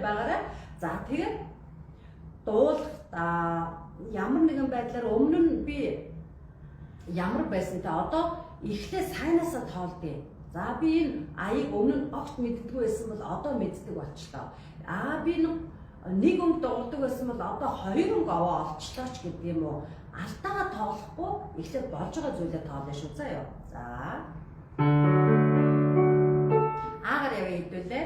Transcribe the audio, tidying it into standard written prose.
байгаарай. За тэгээд дуулахдаа ямар нэгэн байдлаар өмнө нь би ямар байсан те одоо эхлээ сайнасаа тоолдъя. За би энэ аяыг өмнө нь огт мэддэггүй байсан бол одоо мэддэг болчлоо. Би нэг өнгө дуулдаг байсан бол одоо 2 өнгө аваа олчлоо ч гэдэг юм уу. Алтайгаа тоолохгүй эхлээд болж байгаа зүйлээ тоолно шүү заяа. За. Аагаар яваа хэдүүлээ.